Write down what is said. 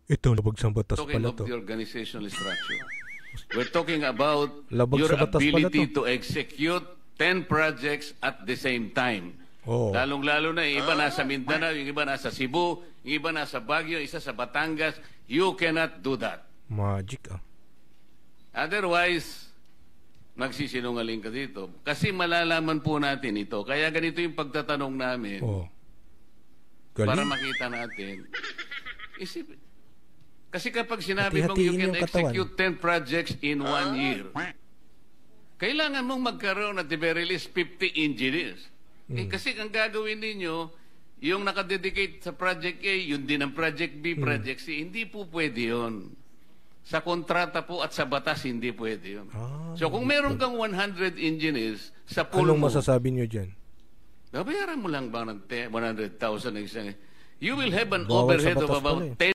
Ito, labag sa batas Talking pala of to. the organizational structure. We're talking about Labag your sa batas pala ability to. to execute 10 projects at the same time. Oo. Lalong-lalo na, yung iba nasa Mindanao, yung iba nasa Cebu, yung iba nasa Baguio, isa sa Batangas. You cannot do that. Magic ah. Otherwise, magsisinungaling ka dito. Kasi malalaman po natin ito. Kaya ganito yung pagtatanong namin Oo. para Galing. makita natin. Isip, kasi kapag sinabi mong you Hati-hatiin can yung katawan. execute 10 projects in 1 year, kailangan mong magkaroon at the very least 50 engineers. Kasi ang gagawin ninyo, yung nakadedicate sa Project A, yun din ang Project B, Project C. Hindi po pwede yun. Sa kontrata po at sa batas, hindi pwede yun. So kung meron kang 100 engineers sa pool Anong mo, masasabi nyo dyan? babayaran mo lang ba ng 100,000 na isang... You will have an Bawal sa overhead of batas about pala eh. 10